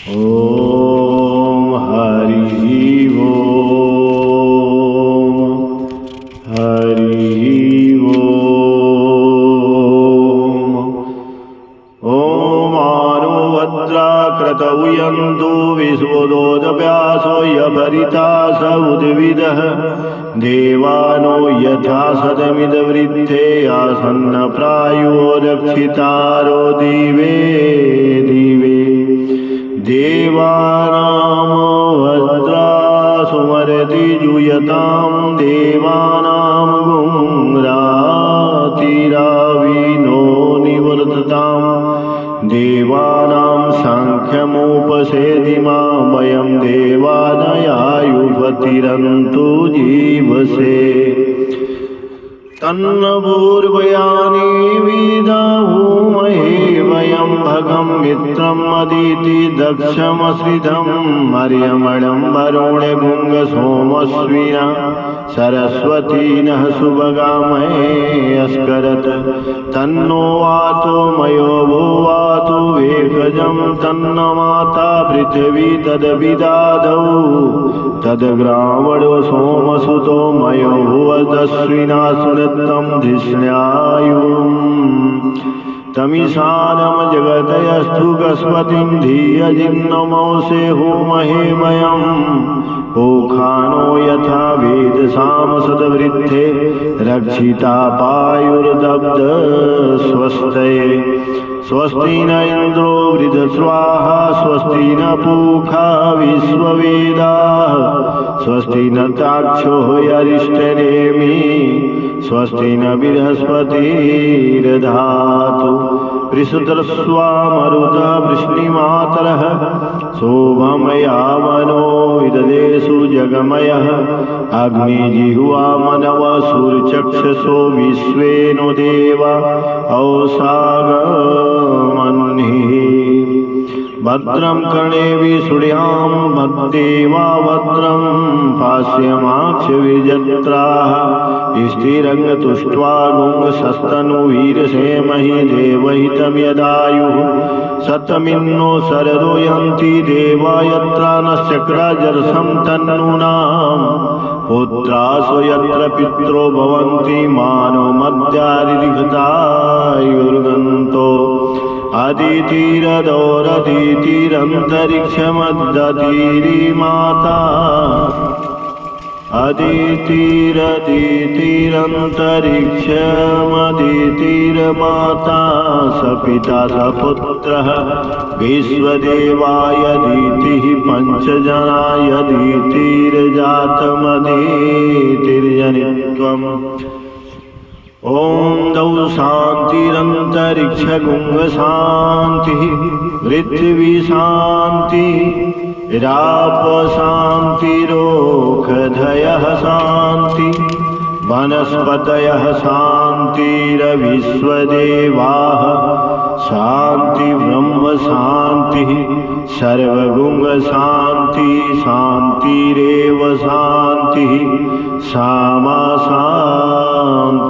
ॐ हरि ओम हरि ओम। ॐ आनो भद्राकृतौ यन्तु विश्वदोदव्यासो यभरिता स उद्विदः देवानो यथा सदमिदवृद्धे आसन्न प्रायो रक्षितारो दिवे दिवे देवानां भद्रासुमरति जूयतां देवानां गुङ्रातिराविनो निवर्ततां देवानां साङ्ख्यमुपसेदिमा वयं देवानयायुपतिरन्तु जीवसे तन्नपूर्वयानि विदाहुमहे वयं भगं मित्रम् अदिति दक्षमश्रिधं मर्यमणं वरुणे गुङ्गसोमस्विना सरस्वती नः सुभगामहे अस्करत् तन्नो वातो मयो भुवातु वेगजं तन्न माता पृथिवी तद्विदादौ तद्ग्रावणो सोमसुतो मयो भुवदस्विना सुनत्तं धिष्ण्यायुम् तमिशानं जगतयस्तु गस्पतिं धियजिन्नमौसे होमहे वयं पोखानो यथा वेदसाम सदवृद्धे रक्षिता पायुर्दब्ध स्वस्तये स्वस्ति न इन्द्रो वृधस्वाहा स्वस्ति न पूषा विश्ववेदाः स्वस्ति न ताक्षो अरिष्टनेमि स्वस्ति न बृहस्पतिर्दधातु वृषदस्वा मरुतः वृष्णिमातरः शोभमयावनो विददेषु जगमयः अग्निजिह्वा मनवः सूर्यचक्षुषो विश्वेनो देवा औषागमन्निः भद्रं कर्णेभिः शृणुयाम भद्देवा भद्रं पास्यमाक्षविजत्राः स्थिरङ्गतुष्ट्वा गुङ्गशस्तनुवीरसेमहि देवहितं यदायुः शतमिन्नो शरदो यन्ति देवा यत्र नश्चक्राजरसं तन्नूनां पुत्रासो यत्र पित्रो भवन्ति मानो मध्यारिघतायुर्गन्तो अदितिरदोरदितिरन्तरिक्षमद्दतिरिमाता अदितिरदितिरन्तरिक्षमदितिर्माता स पिता स पुत्रः विश्वदेवाय दितिः पञ्चजनाय दितिर्जातमदितिर्जनित्वम् ॐ दौ शान्तिरन्तरिक्षगुङ्ग शान्तिः पृथिवी शान्ति राप शान्तिरोषधयः शान्ति वनस्पतयः शान्तिरविश्वदेवाः शान्ति ब्रह्म शान्तिः सर्वगुङ्ग शान्ति शान्तिरेव शान्तिः सामा शान्तिरेधि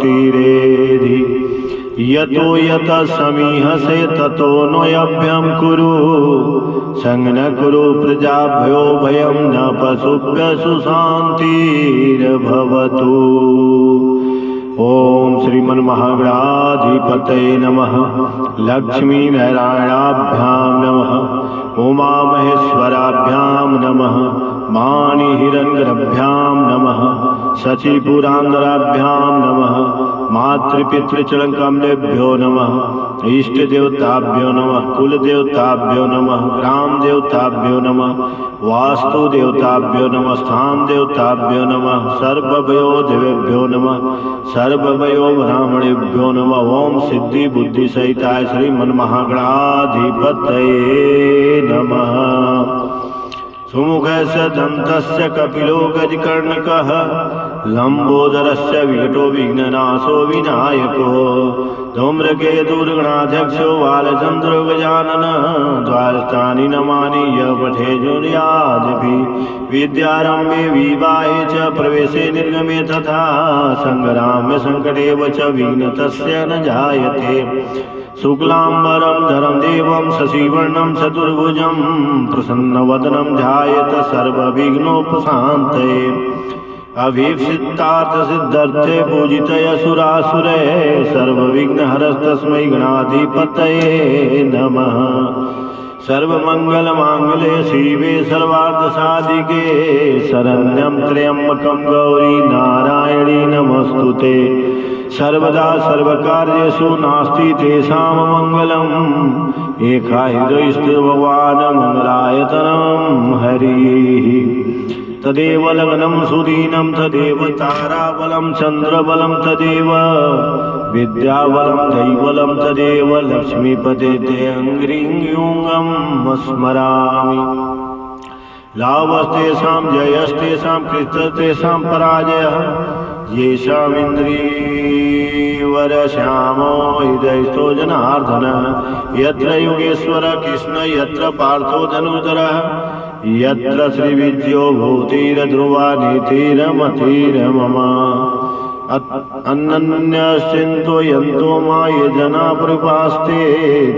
यतो यत समीहसे ततो नोऽभ्यं कुरु संग न कुरु प्रजाभ्यो भयं न पशुभ्यः शान्तिर्भवतु। ओम श्रीमन्महागणाधिपतये नमः। लक्ष्मी नारायणाभ्यां नमः। उमा महेश्वराभ्यां नमः। माणि हिरण्यगर्भाभ्यां नमः। शशिपुरांगराभ्यां नमः। मातृपितृचरणकमलेभ्यो नमः। इष्टदेवताभ्यो नमः। कुलदेवताभ्यो नमः। ग्रामदेवताभ्यो नमः। वास्तुदेवताभ्यो नमः। स्थानदेवताभ्यो नमः। सर्वभयो देवेभ्यो नमः। सर्वभयो ब्राह्मणेभ्यो नमः। ओम सिद्धि बुद्धि सहिताय श्रीमन्महागणाधिपतये नमः। सुमुखस्य दन्तस्य कपिलो गजकर्णकः लंबोदरस्य विकटो विघ्ननाशो विनायको धूम्रकेतुर्गणाध्यक्षो बालचन्द्रो गजानन द्वादशानि नमानि यः पठेजुर्यादिभिः विद्यारम्भे विवाहे च प्रवेशे निर्गमे तथा संग्रामे संकटे च विघ्न तस्य न जायते शुक्लाम्बरं धरं देवं शशिवर्णं चतुर्भुजं प्रसन्नवदनं ध्यायेत सर्वविघ्नोपशान्तये अभीप्सितार्थसिद्धर्थे पूजितयसुरासुरे सर्वविघ्नहरस्तस्मै गणाधिपतये नमः। सर्वमङ्गलमाङ्गल्ये शिवे सर्वार्थसाधिके शरण्यं त्र्यम्बकं गौरी नारायणी नमोऽस्तुते। सर्वदा सर्वकार्येषु नास्ति तेषां मङ्गलम् एकाहिदोऽस्तु भगवान् मङ्गलायतनं हरिः। तदेव लग्नं सुदीनं तदेव ताराबलं चन्द्रबलं तदेव विद्याबलं दैवलं तदेव लक्ष्मीपते ते अङ्घ्रिङ्युङ्गं स्मरामि। लाभस्तेषां जयस्तेषां कृतस्तेषां पराजयः येषामिन्द्रियवरश्यामो हृदयस्थो जनार्दन। यत्र योगेश्वर कृष्ण यत्र पार्थो धनुधरः यत्र श्रीविद्यो भूतिर्ध्रुवा नीतिरमतिर्मम। अनन्यश्चिन्तो यन्तो मा ये जना परिपास्ते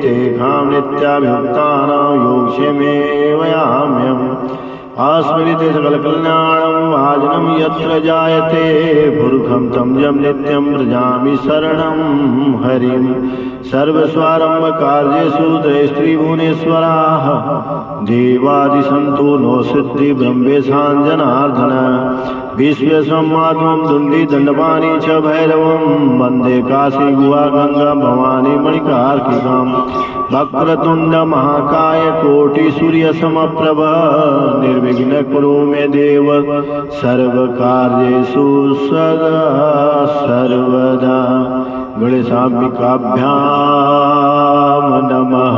तेषां नित्याभियुक्तानां योगक्षेमेवयाम्यहम्। अस्मृते सकलकल्याणं भाजनं यत्र जायते पुरुषं तं यं नित्यं व्रजामि शरणं हरिं। सर्वस्वारम्भकार्येषु त्रयस्त्रिभुवनेश्वराः देवादिसन्तो नो सिद्धि ब्रह्मेशां जनार्दन। विश्वसंमात्मं दुण्डिदण्डपाणि च भैरवं वन्दे काशी गुहा गंगा भवानी मणिकार्किकां। वक्रतुण्ड महाकाय कोटिसूर्यसमप्रभ निर्विघ्न कुरु मे देव सर्वकार्येषु सदा सर्वदा। गणेशाम्बिकाभ्यां नमः।